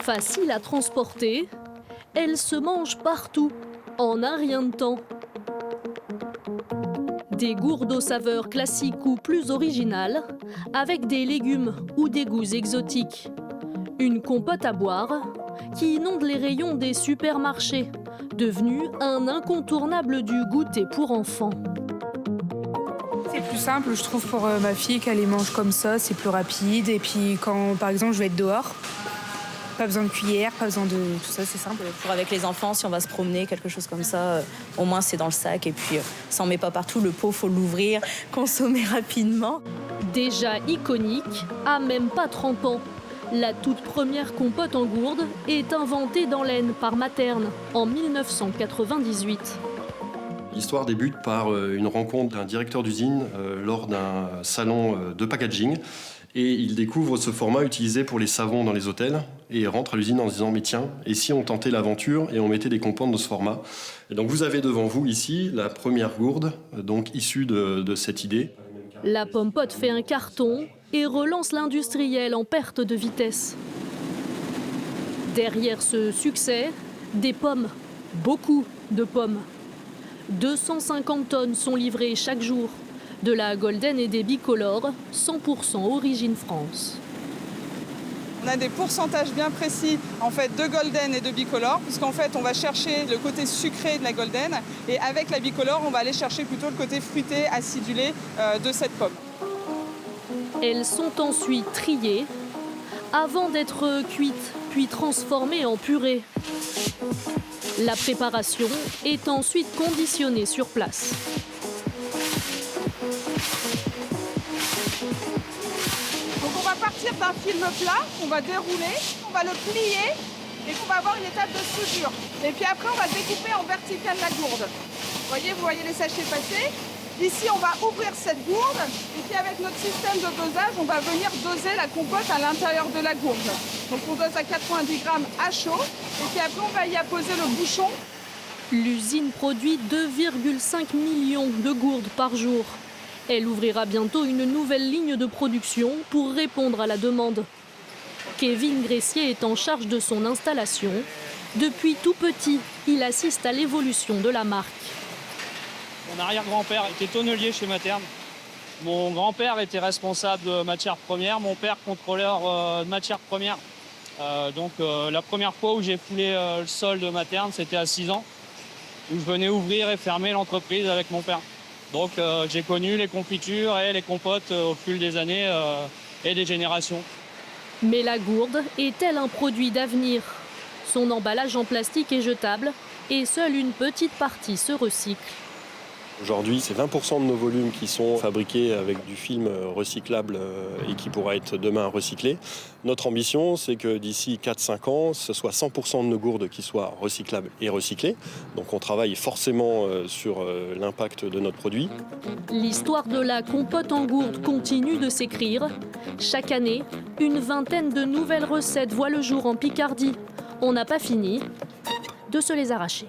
Facile à transporter, elle se mange partout, en un rien de temps. Des gourdes aux saveurs classiques ou plus originales, avec des légumes ou des goûts exotiques. Une compote à boire qui inonde les rayons des supermarchés, devenue un incontournable du goûter pour enfants. C'est plus simple, je trouve, pour ma fille qu'elle les mange comme ça, c'est plus rapide. Et puis quand, par exemple, je vais être dehors, pas besoin de cuillère, pas besoin de tout ça, c'est simple. Pour avec les enfants, si on va se promener, quelque chose comme ça, au moins c'est dans le sac. Et puis ça en met pas partout, le pot, faut l'ouvrir, consommer rapidement. Déjà iconique, à même pas 30 ans, la toute première compote en gourde est inventée dans l'Aisne par Materne en 1998. L'histoire débute par une rencontre d'un directeur d'usine lors d'un salon de packaging. Et il découvre ce format utilisé pour les savons dans les hôtels et rentre à l'usine en se disant « mais tiens, et si on tentait l'aventure et on mettait des compotes dans ce format ?» Et donc vous avez devant vous ici la première gourde, donc issue de cette idée. La Pom'Pot fait un carton et relance l'industriel en perte de vitesse. Derrière ce succès, des pommes, beaucoup de pommes. 250 tonnes sont livrées chaque jour. De la Golden et des bicolores, 100% origine France. On a des pourcentages bien précis en fait, de Golden et de bicolore, puisqu'en fait on va chercher le côté sucré de la Golden et avec la bicolore on va aller chercher plutôt le côté fruité, acidulé de cette pomme. Elles sont ensuite triées avant d'être cuites, puis transformées en purée. La préparation est ensuite conditionnée sur place. Donc on va partir d'un film plat qu'on va dérouler, on va le plier et qu'on va avoir une étape de soudure. Et puis après on va découper en verticale la gourde. Vous voyez les sachets passer. Ici on va ouvrir cette gourde et puis avec notre système de dosage on va venir doser la compote à l'intérieur de la gourde. Donc on dose à 90 grammes à chaud et puis après on va y apposer le bouchon. L'usine produit 2,5 millions de gourdes par jour. Elle ouvrira bientôt une nouvelle ligne de production pour répondre à la demande. Kevin Gressier est en charge de son installation. Depuis tout petit, il assiste à l'évolution de la marque. Mon arrière-grand-père était tonnelier chez Materne. Mon grand-père était responsable de matières premières, mon père contrôleur de matières premières. La première fois où j'ai foulé le sol de Materne, c'était à 6 ans, où je venais ouvrir et fermer l'entreprise avec mon père. Donc j'ai connu les confitures et les compotes au fil des années et des générations. Mais la gourde est-elle un produit d'avenir? Son emballage en plastique est jetable et seule une petite partie se recycle. Aujourd'hui, c'est 20% de nos volumes qui sont fabriqués avec du film recyclable et qui pourra être demain recyclé. Notre ambition, c'est que d'ici 4-5 ans, ce soit 100% de nos gourdes qui soient recyclables et recyclées. Donc on travaille forcément sur l'impact de notre produit. L'histoire de la compote en gourde continue de s'écrire. Chaque année, une vingtaine de nouvelles recettes voient le jour en Picardie. On n'a pas fini de se les arracher.